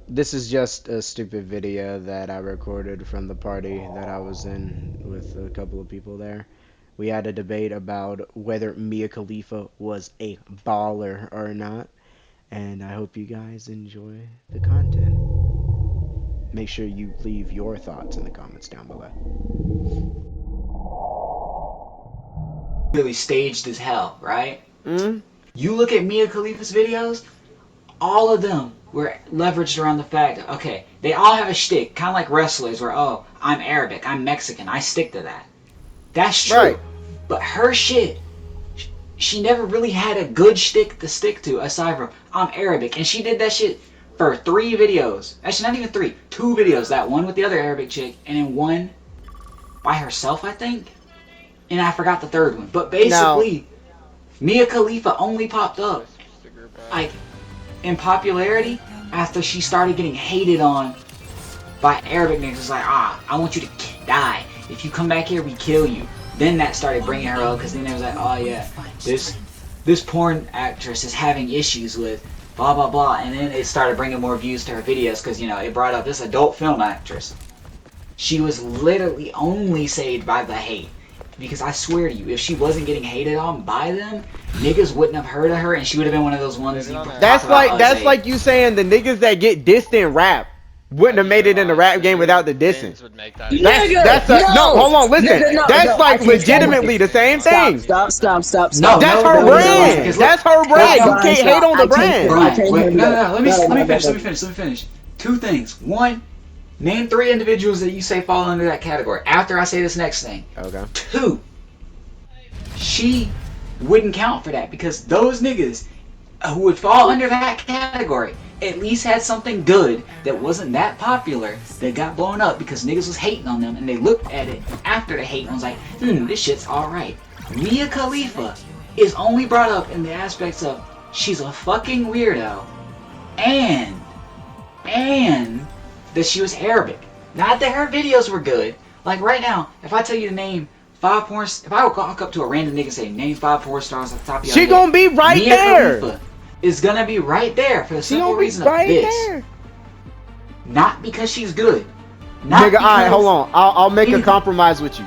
This is just a stupid video that I recorded from the party that I was in with a couple of people there. We had a debate about whether Mia Khalifa was a baller or not, and I hope you guys enjoy the content. Make sure you leave your thoughts in the comments down below. Really staged as hell, right? Mm? You look at Mia Khalifa's videos, all of them were leveraged around the fact, okay, they all have a shtick, kind of like wrestlers where, oh, I'm Arabic, I'm Mexican, I stick to that. That's Right. true. But her shit, she never really had a good shtick to stick to aside from, I'm Arabic. And she did that shit for 3 videos. Actually, not even 3, 2 videos. That one with the other Arabic chick, and then one by herself, I think. And I forgot the third one. But Now, basically, Mia Khalifa only popped up like in popularity after she started getting hated on by Arabic niggas. It's like, I want you to die. If you come back here, we kill you. Then that started bringing her up because then it was like, oh yeah, this porn actress is having issues with blah blah blah, and then it started bringing more views to her videos because it brought up this adult film actress. She was literally only saved by the hate. Because I swear to you, if she wasn't getting hated on by them, niggas wouldn't have heard of her, and she would have been one of those ones. that's like you saying the niggas that get dissed in rap wouldn't have made it in the rap game without the dissing. No, hold on, listen. Nigga, no, That's no, like I can't stand legitimately it. the same thing. Stop. No, That's no, her no, no, brand. because That's her brand. You can't hate on the brand. Brian, wait, no, let me No. finish. 2 things. One, name 3 individuals that you say fall under that category. After I say this next thing. Okay. 2, she wouldn't count for that because those niggas who would fall under that category at least had something good that wasn't that popular that got blown up because niggas was hating on them and they looked at it after the hate and was like, this shit's alright. Mia Khalifa is only brought up in the aspects of she's a fucking weirdo and that she was Arabic. Not that her videos were good. Like right now, if I tell you to name 5 porn, if I would walk up to a random nigga and say name 5 porn stars at the top of your head, She gonna be right Mia there. Khalifa is gonna be right there for the She simple gonna be reason of right this. there. Not because she's good. Not Nigga, because alright, hold on. I'll make a anything. compromise with you.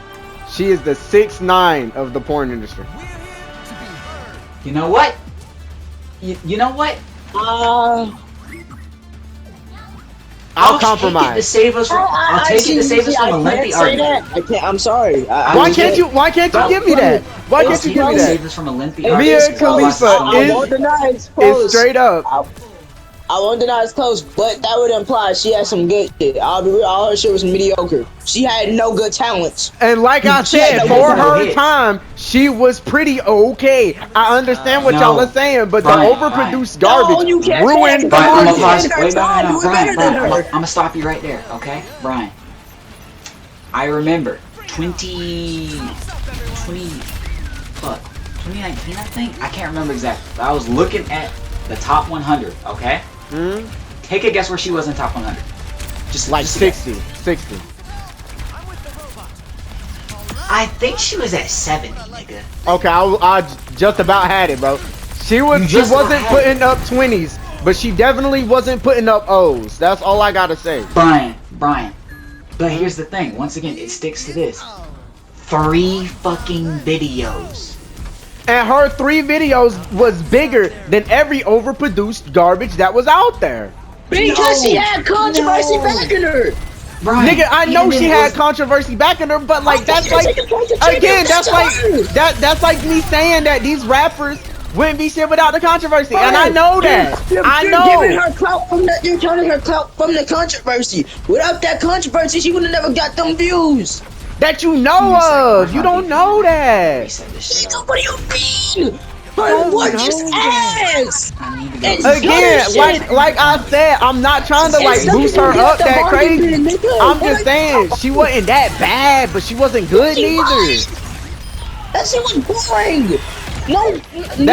She is the 6'9" of the porn industry. You know what? You know what? I'll Take it to compromise. save us from. I'll take it to save us from a lengthy argument. I can't. I'm sorry. Why can't you give me that? Why can't you give me To save that? us from a lengthy Mia argument. Khalifa I won't deny it's close. It's straight up. I won't deny it's close, but that would imply she had some good shit. I'll be real, all her shit was mediocre. She had no good talents. And like I said, for her time, she was pretty okay. I understand what y'all are saying, but the overproduced garbage ruined the Brian, market. I'm gonna stop you right there, okay? Brian, I remember 2019, I think? I can't remember exactly. I was looking at the top 100, okay? Take a guess where she was in top 100. Just Like just a guess. 60. I think she was at 70, nigga. Okay, I just about had it, bro. She wasn't putting up 20s, but she definitely wasn't putting up O's. That's all I gotta say. Brian. But here's the thing. Once again, it sticks to this. 3 fucking videos. And her 3 videos was bigger than every overproduced garbage that was out there. Because she had controversy backing her. Brian, Nigga, I know even she if it had was- controversy backing her, but like that's like that's like me saying that these rappers wouldn't be shit without the controversy, and I know that. I know. You're giving her clout from that. You're turning her clout from the controversy. Without that controversy, she would have never got them views. That you know of. You don't know that. Reset this shit up. What do you mean? Her work is ass. I need to go. It's Again, like I said, I'm not trying to like boost her up that crazy. I'm just saying she wasn't that bad, but she wasn't good neither. That shit was boring. No,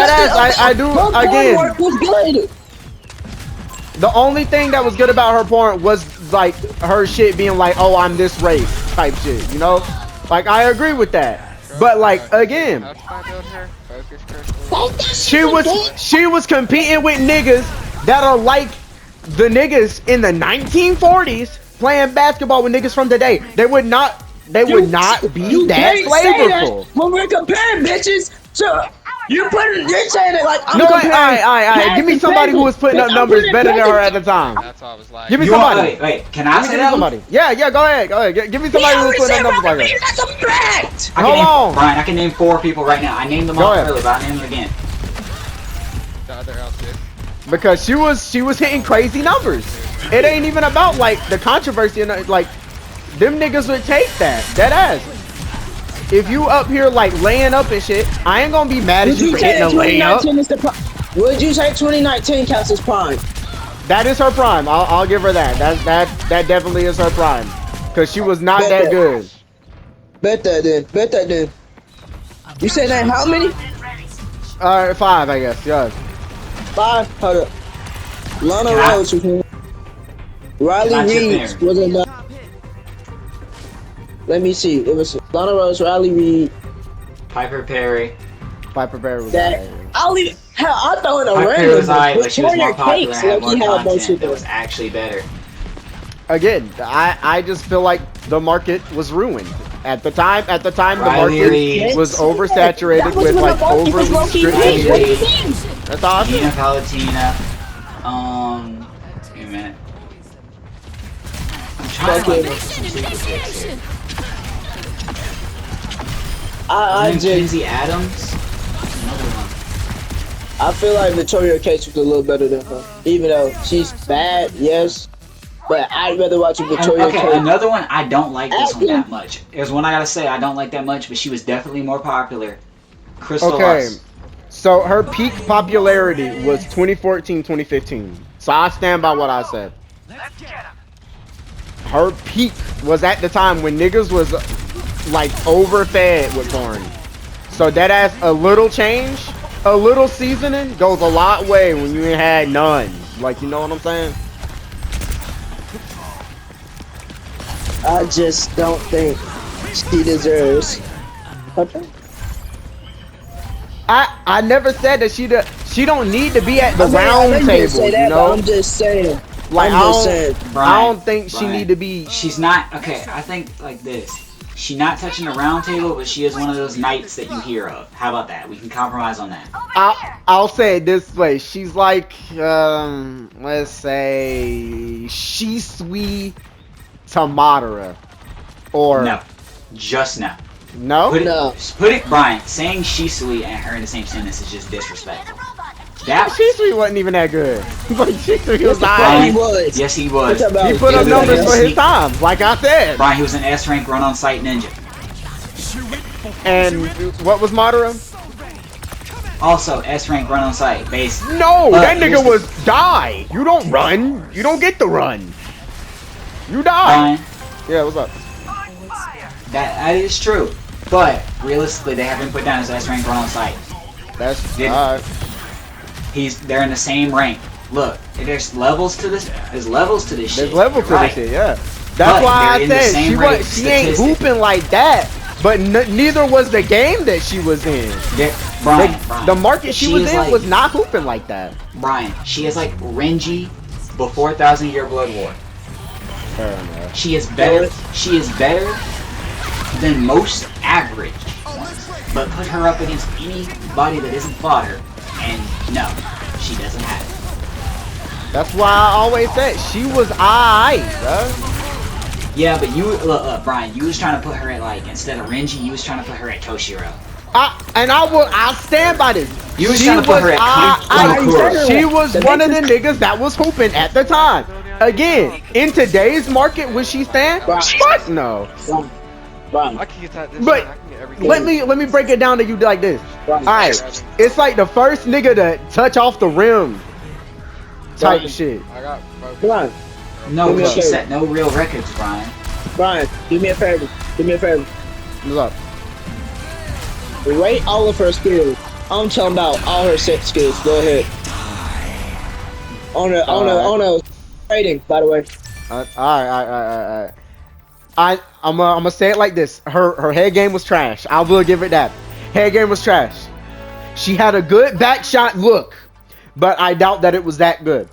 I do again. Work was good. The only thing that was good about her porn was like her shit being like, oh, I'm this race type shit, you know? Like I agree with that. But like again, she was competing with niggas that are like the niggas in the 1940s playing basketball with niggas from today. They would not be that flavorful. When we're comparing bitches, so you're saying it like I'm No, comparing. give me somebody who was putting up numbers better than her at the time. That's what I was like. Give me somebody. Wait, can I say that? Somebody. Yeah, go ahead. Give me somebody who was putting up numbers like her. That's a fact. Hold on. Brian, I can name 4 people right now. I named them all earlier, but I'll name them again. The other outfit. Because she was hitting crazy numbers. It ain't even about like the controversy and like them niggas would take that. Dead ass. If you up here like laying up and shit, I ain't gonna be mad at you for hitting a layup. Would you say 2019 counts as prime? That is her prime. I'll give her that. That definitely is her prime. Cause she was not that good. Bet that then. You said that how many? 5, I guess. Yeah. 5. Hold up. Lana Rhodes was in. Riley Reed was in the. Let me see. It was Lana Rhodes, Riley Reed, Piper Perry. Was that. Hell, I throw in a Piper Perry was alright, but she was more Victoria popular and had more Cakes, content that was actually better. Again, I just feel like the market was ruined. At the time, the Riley market Reed. was oversaturated with like overly scripted shit. That's awesome. Mia Khalifa. Wait a minute. I'm trying to look for some super picks here. I just Lindsay Adams. Another one. I feel like Victoria Cakes was a little better than her, even though she's bad, yes. But I'd rather watch Victoria Cakes. Okay, another one I don't like this one that much. There's one I gotta say I don't like that much, but she was definitely more popular. Crystal Lux. So her peak popularity was 2014, 2015. So I stand by what I said. Her peak was at the time when niggas was like overfed with porn. So that ass, a little change, a little seasoning goes a lot way when you ain't had none. Like, you know what I'm saying? I just don't think she deserves. Okay. I never said that she don't need to be at the round table, you know? I'm just saying. Like, I Brian, don't think she need to be. She's not okay. I think like this. She's not touching the round table, but she is one of those knights that you hear of. How about that? We can compromise on that. I'll say it this way. She's like, let's say, Shisui Tamadara, or no, just no. No. Put it, Brian. Saying Shisui and her in the same sentence is just disrespectful. That Shisui wasn't even that good. Like, Shisui was Brian, yes, he was. He put up numbers for his time, like I said. Brian, he was an S-rank run-on-site ninja. And what was Madara? Also, S-rank run-on-site base. No, that nigga was die. You don't run. You don't get to run. You die. Brian, yeah, what's up? that is true. But realistically, they have him put down as S-rank run-on-site. That's they're in the same rank. Look, there's levels to this. There's levels to this shit. There's levels to right. this shit, yeah. That's why I said she ain't hooping like that. But neither was the game that she was in. Yeah, Brian, the market she was in like, was not hooping like that. Brian, she is like Renji before 1,000 Year Blood War. Fair enough. She is better. She is better than most average ones. But put her up against anybody that isn't fodder, and no, she doesn't have it. That's why I always said she was alright, bro. Yeah, but you look, Brian, you was trying to put her at like instead of Renji, you was trying to put her at Toshiro. I'll stand by this. You was trying to put her at Kamakura. She was one of the niggas that was hooping at the time. Again, in today's market, would she stand? Fuck no. Brian. I can get that. This But I can get everything. let me break it down to you like this. Alright, it's like the first nigga to touch off the rim type shit. I got. Brian. No, she set no real records, Brian. Brian, do me a favor. Do me a favor. What's up? Rate all of her skills. I'm talking about all her set skills. Go ahead. On a rating, by the way. Alright. I'm gonna say it like this. Her head game was trash. I will give it that. Head game was trash. She had a good back shot look, but I doubt that it was that good.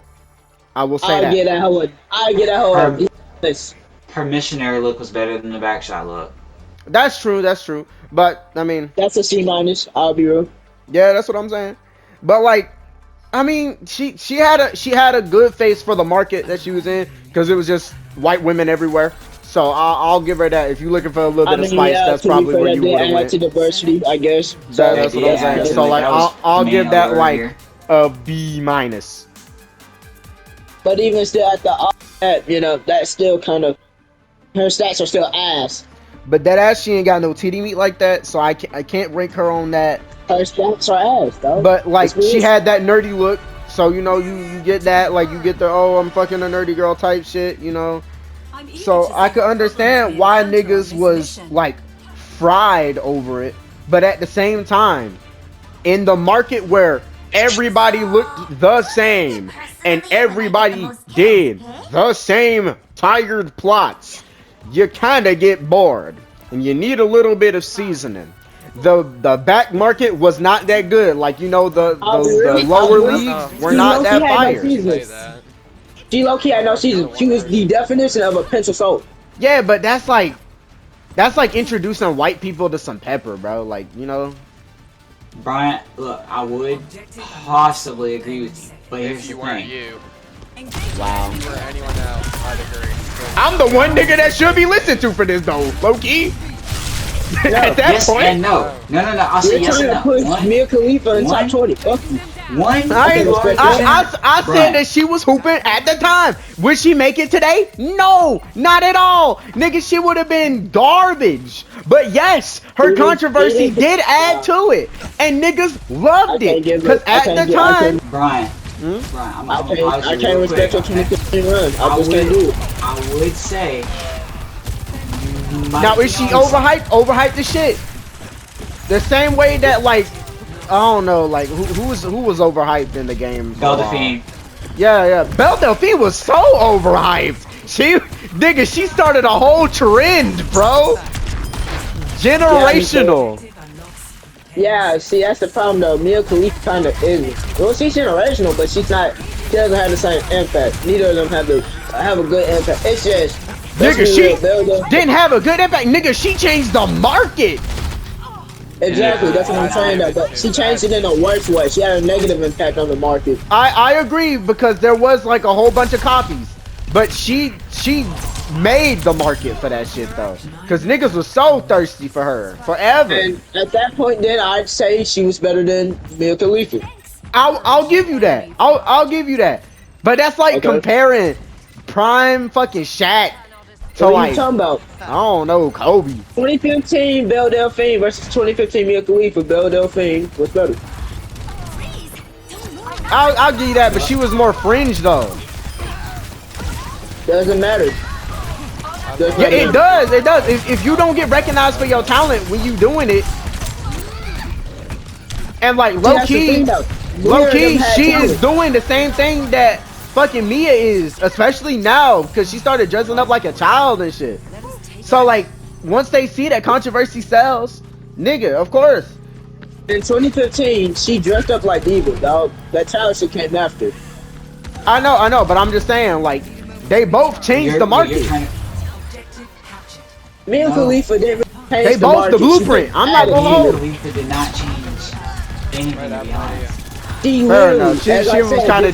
I will say I that. get that hoe. I get that hoe. Her Yes. her missionary look was better than the backshot look. That's true. That's true. But I mean, That's a C minus. I'll be real. yeah, that's what I'm saying. But like, I mean, she had a good face for the market that she was in because it was just white women everywhere. So I'll give her that. If you're looking for a little I bit of mean, spice, yeah, that's to be probably fair, where that you did would have add went. to diversity, I guess. That, So They that's what did I'm that's add saying. to good. So it. like, That was I'll the main give that over like here. a B minus. But even still, at the that, you know, that's still kind of her stats are still ass. But that ass, she ain't got no titty meat like that, so I can't rank her on that. Her stats are ass, dog. But It's like, she real. had that nerdy look, so you know you get that, like, you get the, oh, I'm fucking a nerdy girl type shit, you know. So I could understand why niggas was like fried over it, but at the same time, in the market where everybody looked the same and everybody did the same tired plots, you kind of get bored and you need a little bit of seasoning. The back market was not that good. Like, you know, the I'll the, be the real. I'll lower be I don't real. leagues know. were She not low key that had no fire. season. Say that. She low key had no I've been to season. She one was the person. definition of a pencil soul. Yeah, but that's like introducing white people to some pepper, bro. Like, you know. Brian, look, I would possibly agree with you, but here's If the you weren't thing. you. Wow. If you were anyone else, I'd agree. I'm the one nigga that should be listened to for this though, Loki. At that Yes point, and no. No, no, no. I'll say You're yes trying and to no. put Mia Khalifa in top One, 20. Fuck you. one, I, can you are respect I, that. I, I said Brian. that she was hooping at the time. Would she make it today? No, not at all. Nigga, she would have been garbage. But yes, her controversy did add to it. And niggas I loved can't it. give Because it. at the I time, can't. Brian. hmm? Brian, I'm I gonna pause can't. I you can't real quick, respect your okay? 2015 run. I I just would, can't do it. I would say. You might Now be is she on some- overhyped? Overhyped the shit. The same way that, like, I don't know, like, who was overhyped in the game for a while? Delphine. Yeah. Belle Delphine was so overhyped. She started a whole trend, bro. Generational. Yeah, see, that's the problem though. Mia Khalifa kind of is. Well, she's generational, but she's not. She doesn't have the same impact. Neither of them have a good impact. It's just. Nigga, she didn't have a good impact. Nigga, she changed the market. Exactly, Yeah, that's what I'm saying though. But she changed it in a worse way. She had a negative impact on the market. I agree because there was like a whole bunch of copies, but she made the market for that shit though, because niggas was so thirsty for her forever. And at that point, then I'd say she was better than Mia Khalifa. I'll give you that. I'll give you that. But that's like Okay. comparing prime fucking Shaq to What are like, you talking about? I don't know, Kobe. 2015 Belle Delphine versus 2015 Mia Khalifa. Belle Delphine was better. I'll give you that, but she was more fringe though. Doesn't matter. Yeah, it does. It does. If you don't get recognized for your talent when you doing it, and like low key, she is doing the same thing that fucking Mia is, especially now because she started dressing up like a child and shit. So like, once they see that controversy sells, nigga, of course. In 2015, she dressed up like diva, dog. That child shit came after. I know, but I'm just saying, like, they both changed the market. Mia Khalifa didn't really change They the both market. the blueprint. I'm not gonna hold. Khalifa did not change anything, to be honest. Fair enough. She was kind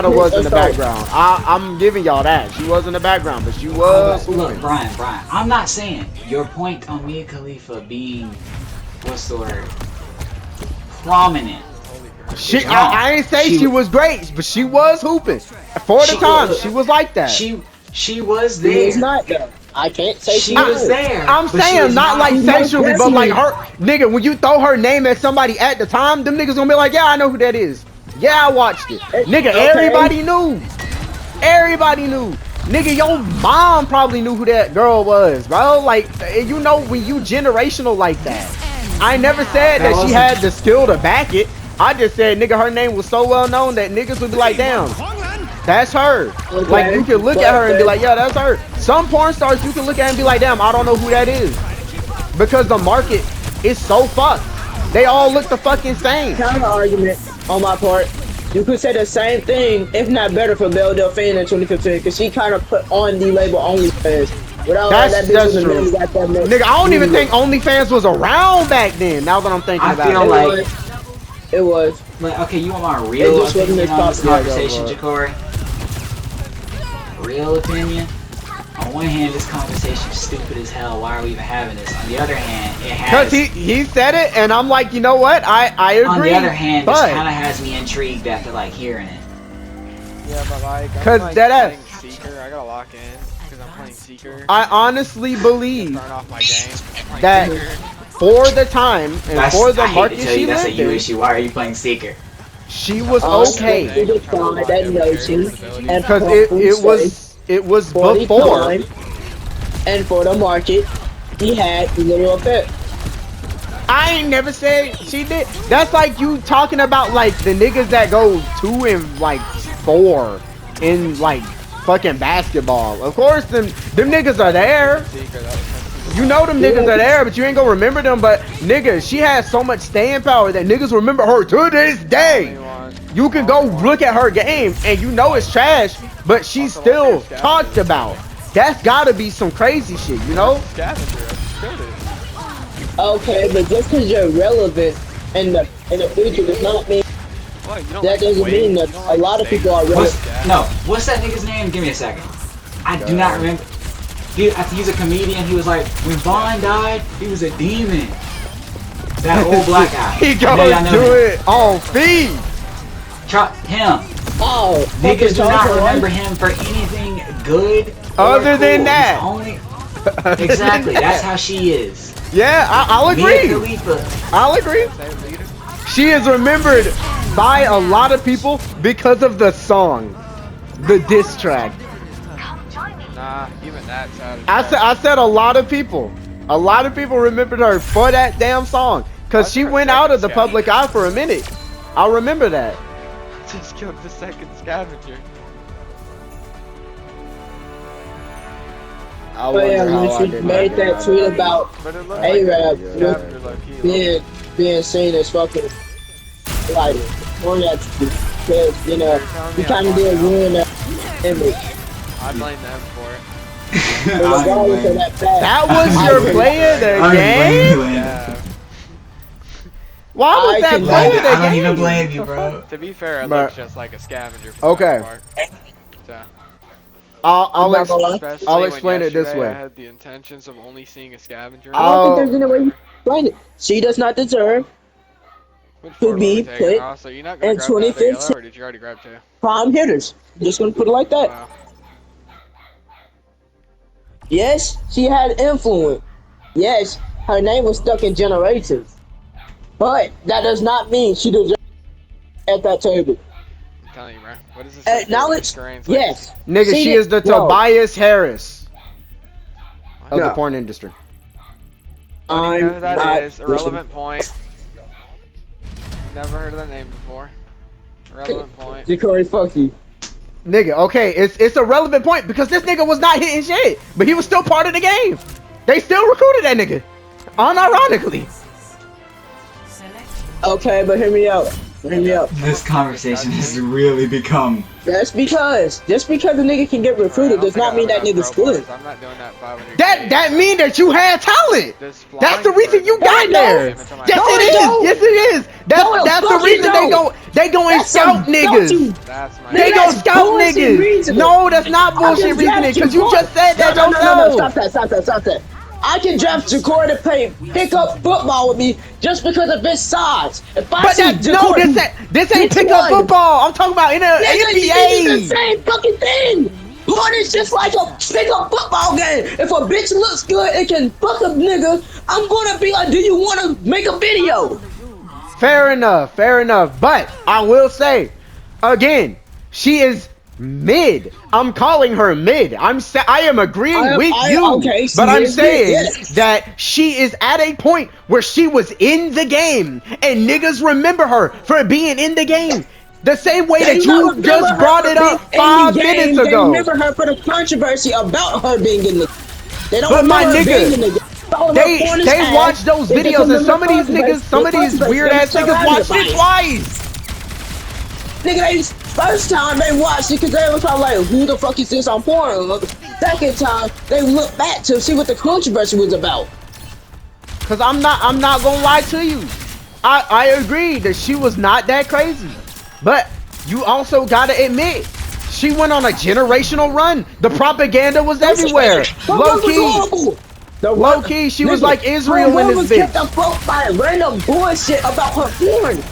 of was in the background. I'm giving y'all that. She was in the background, but she was. Look, Brian, I'm not saying your point on Mia Khalifa being, what's the word, prominent. I ain't say she was great, but she was hooping. For the time, she was like that. She was there. She was not though. I can't say she was there. I'm saying not like sexually, but like her, nigga. When you throw her name at somebody at the time, them niggas gonna be like, yeah, I know who that is. Yeah, I watched it. Nigga, everybody knew. Everybody knew. Nigga, your mom probably knew who that girl was, bro. Like, you know, when you generational like that. I never said that she had the skill to back it. I just said, nigga, her name was so well known that niggas would be like, damn, that's her. Okay. Like, you can look at her and be like, yeah, that's her. Some porn stars, you can look at and be like, damn, I don't know who that is. Because the market is so fucked. They all look the fucking same. Counter argument on my part. You could say the same thing, if not better, for Belle Delphine in 2015, because she kind of put on the label OnlyFans. Without that bitch That's was true. got that Nigga, I don't even think OnlyFans was around back then. Now that I'm thinking I about feel it. like it was. Like, okay, you want my real just wasn't opinion as on this popular, conversation, though, Jakori? Real opinion? On one hand, this conversation is stupid as hell. Why are we even having this? On the other hand, it has... Because he said it, and I'm like, you know what? I agree. On the other hand, but this kind of has me intrigued after, like, hearing it. Yeah, but like, Cause I'm like that playing Seeker. I gotta lock in because I'm playing Seeker. I honestly believe Turn off my game. I'm playing that Seeker. for the time and for the I hate market to tell she you, that's a lived you in, issue. Why are you playing Seeker? she was Okay. okay. That notion, and Because it was for the before. time, and for the market, he had the little effect. I ain't never said she did. That's like you talking about like the niggas that go 2 and like 4 in like fucking basketball. Of course, them niggas are there. You know them niggas are there, but you ain't gonna remember them. But nigga, she has so much staying power that niggas remember her to this day. You can go look at her game and you know it's trash, but she's still talked about. That's gotta be some crazy shit, you know? Okay, but just because you're relevant in the future does not mean that doesn't mean that a lot of people are relevant. What's that nigga's name? Give me a second. I do not remember. I think he's a comedian. He was like, when Vaughn died, he was a demon. That old black guy. He goes do it on feed. Him. Oh, niggas do not remember him for anything good. Other than that. Exactly. That's how she is. Yeah, I'll agree. Mia Khalifa. I'll agree. She is remembered by a lot of people because of the song, the diss track. Nah, even that side. I said a lot of people. A lot of people remembered her for that damn song. Cause she went out of the public eye for a minute. I remember that. Just killed the second scavenger. When she made that tweet about A-Rap being seen as fucking like on that tweet, because you know we kind of did ruin that image. I blame them for it. That was your play of the game? Yeah. Why was that play of the game? I don't even blame you, bro. To be fair, it looks just like a scavenger. For okay. So. I'll Especially explain it this way. I had the intentions of only seeing a scavenger. I don't think there's any way you explain it. She does not deserve to be put in 2015 or did you already grab 2? prime hitters. Just gonna put it like that. Wow. Yes, she had influence. Yes, her name was stuck in generations. But that does not mean she deserves at that table. I'm telling you, bro. What is this? Acknowledge? Yes. Nigga, she is the Tobias Harris of the porn industry. I know who that is. Irrelevant point. Never heard of that name before. Irrelevant point. Jakori, fuck you. Nigga, okay, it's a relevant point because this nigga was not hitting shit, but he was still part of the game. They still recruited that nigga, unironically. Okay, but hear me out. Hear me out. This conversation has really become. That's because just because a nigga can get recruited does not mean that nigga's good. I'm not doing that 500. That mean that you had talent. That's the reason you got there. Yes, it is. Yes, it is. That's the reason they go and scout niggas. They go scout niggas. No, that's not bullshit reasoning because you just said that yourself. Stop that. I can draft Jakori to pick up football with me just because of his size. If I see Jakori, this ain't pick up football. I'm talking about in an NBA. It's the same fucking thing. Porn is just like a pick up football game. If a bitch looks good and can fuck a nigga, I'm gonna be like, do you want to make a video? Fair enough. But I will say, again, she is mid. I'm calling her mid. I am agreeing with you. Okay, but I'm saying that she is at a point where she was in the game and niggas remember her for being in the game. The same way that you just brought it up 5 minutes ago. They remember her for the controversy about her being in the game. They don't remember her being in the game. They watch those videos and some of these weird ass niggas watched it twice. Nigga, they first time they watched it because they was probably like, who the fuck is this on Pornhub? Second time, they looked back to see what the controversy was about. Cause I'm not gonna lie to you. I agree that she was not that crazy. But you also gotta admit, she went on a generational run. The propaganda was everywhere. Low key. Low key, she was like Israel in this bitch. Kept afloat by random bullshit about her porn.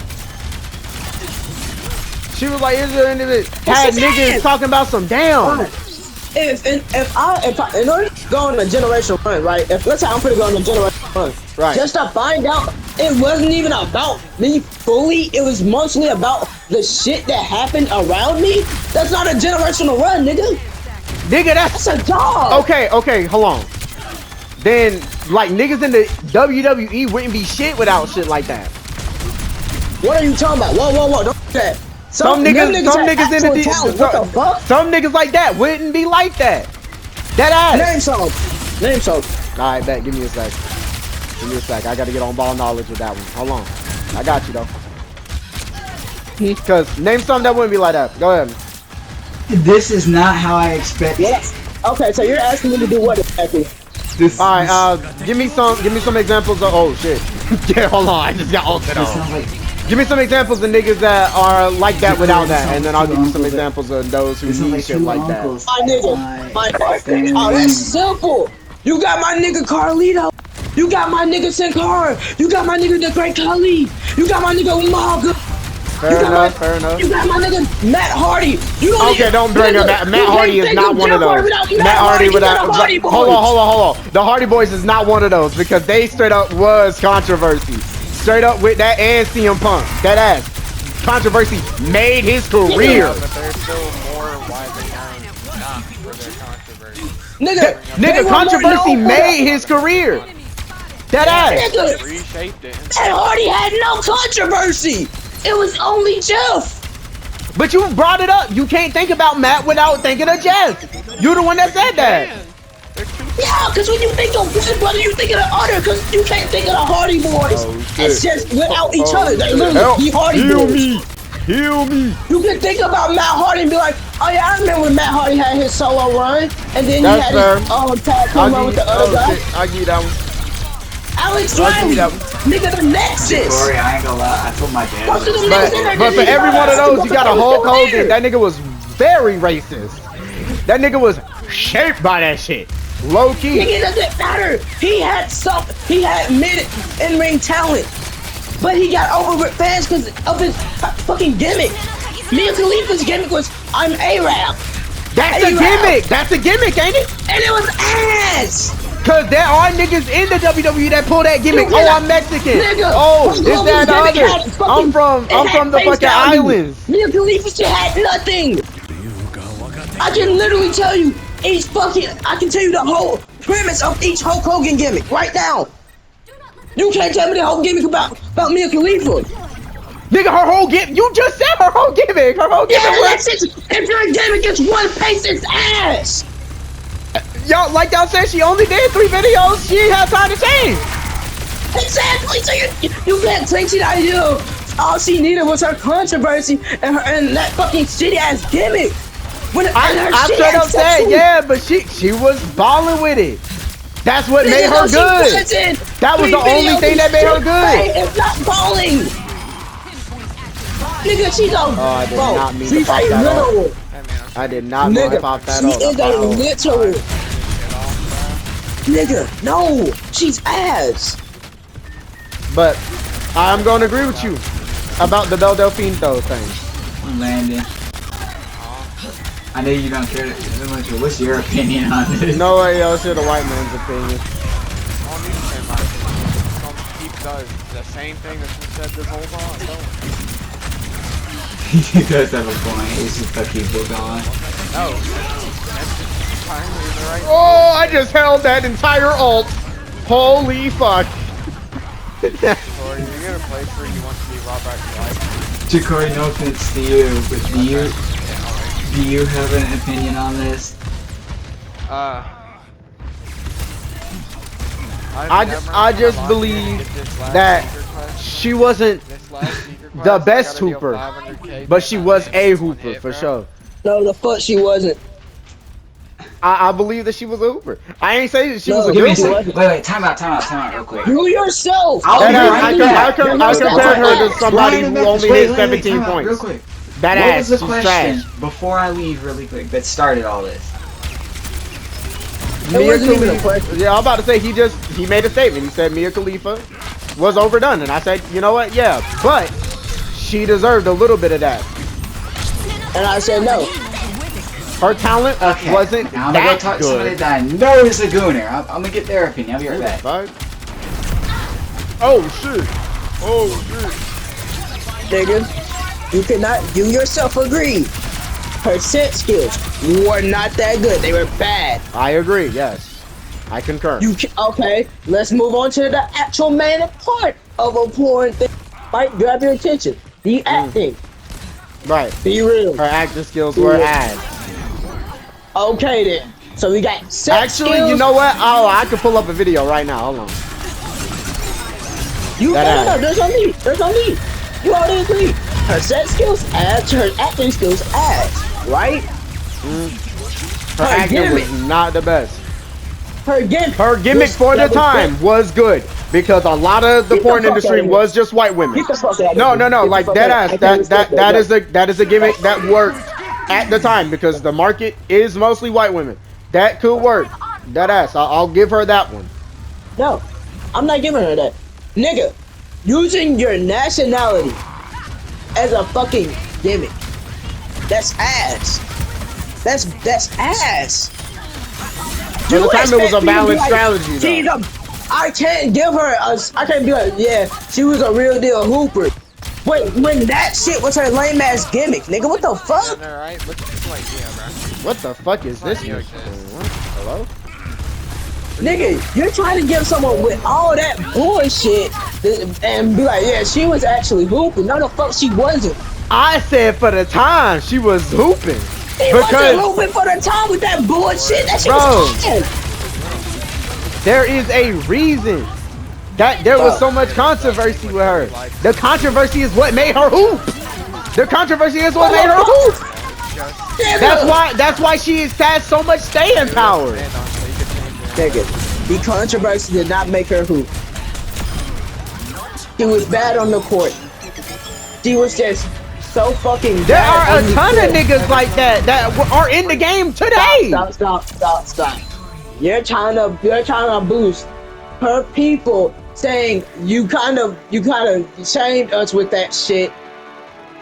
She was like Israel in this bitch. Had niggas talking about some damn. If I in order to go on a generational run, right? If let's say I'm gonna go on a generational run, right? Just to find out, it wasn't even about me fully. It was mostly about the shit that happened around me. That's not a generational run, nigga. Nigga, that's a job. Okay, hold on. Then, like, niggas in the WWE wouldn't be shit without shit like that. What are you talking about? Whoa, don't do that. Some niggas in the what the fuck? Some niggas like that wouldn't be like that. That ass. Name some. Alright, bet. Give me a sec. I gotta get on ball knowledge with that one. Hold on. I got you though. Cause name something that wouldn't be like that. Go ahead. This is not how I expect. Yes. Okay, so you're asking me to do what exactly? Alright, give me some examples of. Oh shit. Yeah, hold on. I just got ulted on. Give me some examples of niggas that are like that without that, and then I'll give you some examples of those who need shit like that. My nigga, oh, that's simple. You got my nigga Carlito. You got my nigga Sin Cara. You got my nigga the Great Khali. You got my nigga Umaga. Fair enough. You got my nigga Matt Hardy. Don't bring up Matt Hardy is not one of those. Matt Hardy without. Hold on. The Hardy Boys is not one of those because they straight up was controversy. Straight up with that and CM Punk. That ass. Controversy made his career. But they're still more widely known not for their controversy. Nigga, controversy made his career. That ass. Nigga, reshaped it. Matt Hardy had no controversy. It was only Jeff. But you brought it up. You can't think about Matt without thinking of Jeff. You the one that said that. Yeah, because when you think of one brother, you think of the other, because you can't think of the Hardy Boys. It's just without each other. They literally be Hardy Boys. Heal me. You can think about Matt Hardy and be like, oh yeah, I remember when Matt Hardy had his solo run, and then he had his tag team run with the other guy. I'll give you that one. Alex Riley, nigga, the Nexus. Sorry, I ain't gonna lie. I told my dad. But for every one of those, you got a Hulk Hogan. That nigga was very racist. That nigga was shaped by that shit. Low key. Nigga, doesn't matter. He had mid in ring talent, but he got over with fans because of his fucking gimmick. Mia Khalifa's gimmick was I'm A-Rap. That's a gimmick. That's a gimmick, ain't it? And it was ass. Cause there are niggas in the WWE that pull that gimmick. Oh, I'm Mexican. Nigga, oh, is that the other? I'm from the fucking islands. Mia Khalifa shit had nothing. I can literally tell you I can tell you the whole premise of each Hulk Hogan gimmick right now. You can't tell me the whole gimmick about Mia Khalifa. Nigga, her whole gimmick. You just said her whole gimmick. Her whole gimmick. If your gimmick is one face, it's ass. Y'all, like y'all said, she only did 3 videos. She ain't had time to change. Exactly. So you can't take the idea of all she needed was her controversy and that fucking shitty ass gimmick. I straight up said, yeah, but she was balling with it. That's what made her good. That was the only thing that made her good. It's not balling. Nigga, she's a I did not mean to pop that off. I did not mean to pop that off. She is a literal. Nigga, no, she's ass. But I'm gonna agree with you about the Belle Delphine thing. Landon. I know you don't care that much, but what's your opinion on this? No way, yo, it's the white man's opinion. I don't need to say my opinion. He does the same thing that's been said this whole time. He does have a point. He's just the people going. No. That's just entirely the right. Oh, I just held that entire ult. Holy fuck. Corey, you get a place where you want to be brought back to life. Corey, no offense to you, but do you have an opinion on this? I just believe that she wasn't the best hooper, but she was a hooper for sure. No, the fuck she wasn't. I believe that she was a hooper. I ain't saying that she was No, a Give me good a hooper. second. Wait, time out real quick. You yourself. I'll be right back. I compared her to somebody who only hit 17 Real points. quick. That What ass, was the she's question trash. before I leave really quick that started all this? It wasn't even a question. Yeah, I'm about to say he made a statement. He said Mia Khalifa was overdone, and I said, you know what? Yeah, but she deserved a little bit of that. And I said no. Her talent wasn't now I'm gonna go that talk to somebody good. that I know is a gooner. I'm gonna get their opinion. I'll be right back. Oh shit! Oh shit! Nigga, you yourself agree. Her set skills were not that good. They were bad. I agree. Yes, I concur. Okay, let's move on to the actual main part of a porn thing. Might grab your attention. The acting. Right. Be real. Her acting skills were ass. Okay then. So we got sex Actually, skills. you know what? Oh, I could pull up a video right now. Hold on. No, there's no need. There's no need. You already agreed. Her sex skills ass, her acting skills ass, right? Her acting was not the best. Her gimmick for the time was good because a lot of the porn industry was just white women. No, like that ass. That is a gimmick that worked at the time because the market is mostly white women. That could work. That ass. I'll give her that one. No, I'm not giving her that. Nigga, using your nationality as a fucking gimmick. That's ass. That's ass. At the time, it was a balanced strategy, though. I can't give her I can't be like, yeah, she was a real deal hooper. When that shit was her lame ass gimmick, nigga, what the fuck? What the fuck is this? Hello? Nigga, you're trying to give someone with all that bullshit and be like, yeah, she was actually hooping. No, the fuck she wasn't. I said for the time she was hooping. She wasn't hooping for the time with that bullshit. That shit was fine. There is a reason that there was so much controversy with her. The controversy is what made her hoop. The controversy is what made her hoop. That's why she has so much staying power. Nigga, the controversy did not make her hoop. She was bad on the court. She was just so fucking bad. There are a ton of niggas like that are in the game today. Stop. You're trying to boost her people saying you kind of shamed us with that shit,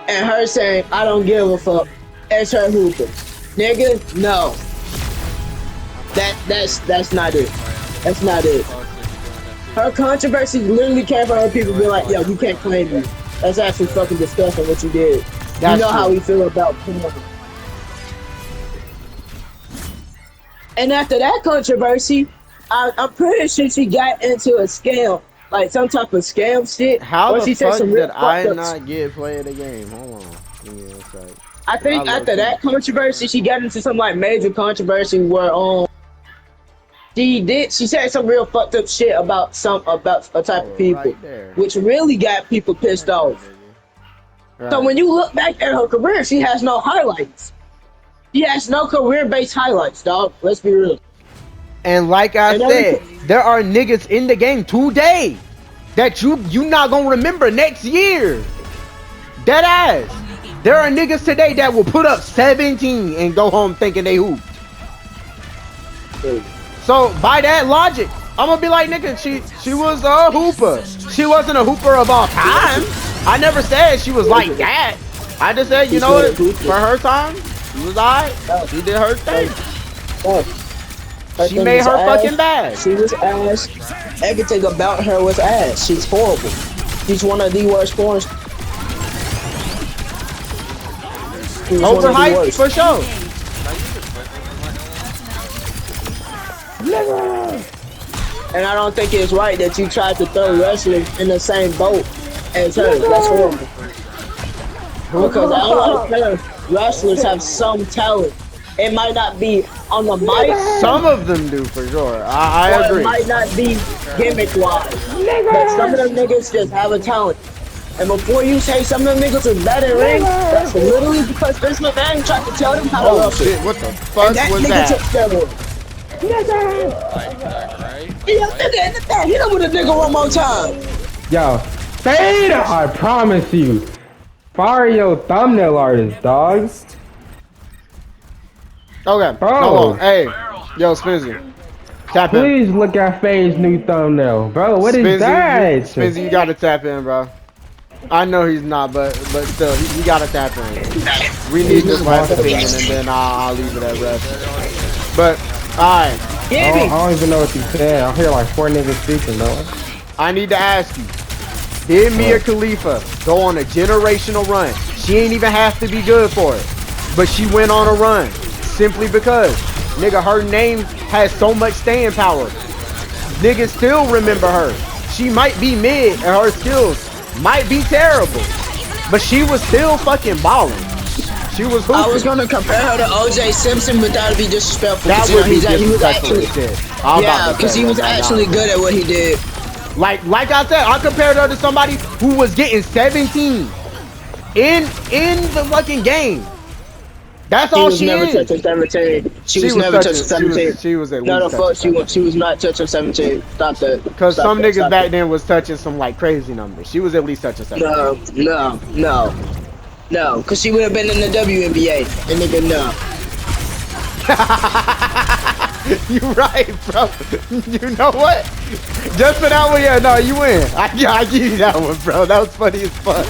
and her saying I don't give a fuck as her hooping. Nigga, no. That's not it. That's not it. Her controversy literally came from her people being like, yo, you can't claim me. That's actually fucking disgusting what you did. You know how we feel about porn. And after that controversy, I'm pretty sure she got into a scam, like some type of scam shit. How the she fuck did I not get play of the game? Hold on. Give me a sec. I think after that controversy, she got into some like major controversy where she said some real fucked up shit about a type of people, which really got people pissed off. Right. So when you look back at her career, she has no highlights. She has no career-based highlights, dog. Let's be real. And like I said, there are niggas in the game today that you not gonna remember next year. Dead ass. There are niggas today that will put up 17 and go home thinking they hooped. So by that logic, I'm gonna be like, nigga, she was a hooper. She wasn't a hooper of all time. I never said she was like that. I just said, you know what, for her time, she was alright. She did her thing. She made her fucking bad. She was ass. Everything about her was ass. She's horrible. She's one of the worst porn. Overhyped for sure. And I don't think it's right that you tried to throw wrestling in the same boat as her. That's horrible. Because all of her wrestlers have some talent. It might not be on the mic. Some of them do for sure. I Well, agree. it might not be gimmick wise, but some of them niggas just have a talent. And before you say some of them niggas is bad in ring, that's literally because Vince McMahon tried to tell them how to Oh wrestle. shit! What the fuck And that was nigga that? took steroids. Right? Yeah, nigga, hit him with a nigga one more time. Yo, stay there, I promise you. Fire your thumbnail artist, dog. Okay. Bro. Hold on. Hey, yo, Spizzy. Tap in. Please look at Faye's new thumbnail, bro. What is Spizzy, that? Spizzy, you gotta tap in, bro. I know he's not, but still, he gotta tap in. We need this last opinion, and then I'll leave it at rest. But, alright. I don't even know what you said. I hear like 4 niggas speaking, though. I need to ask you. Did Mia Khalifa go on a generational run? She ain't even have to be good for it. But she went on a run. Simply because, nigga, her name has so much staying power. Niggas still remember her. She might be mid and her skills might be terrible. But she was still fucking balling. She was hooping. I was gonna compare her to OJ Simpson, but that'd be disrespectful. That would be disrespectful as shit. Yeah, because he was actually good at what he did. Like I said, I compared her to somebody who was getting 17 in the fucking game. That's all she never is. touching 17. She was never touching 17. She was at No, least the fuck, she was not touching 17. Stop that. Because some niggas stop back it. then was touching some like crazy numbers. She was at least touching 17. No, because she would have been in the WNBA. And nigga, no. You right, bro. You know what? Just for that one, yeah, no, you win. I give you that one, bro. That was funny as fuck.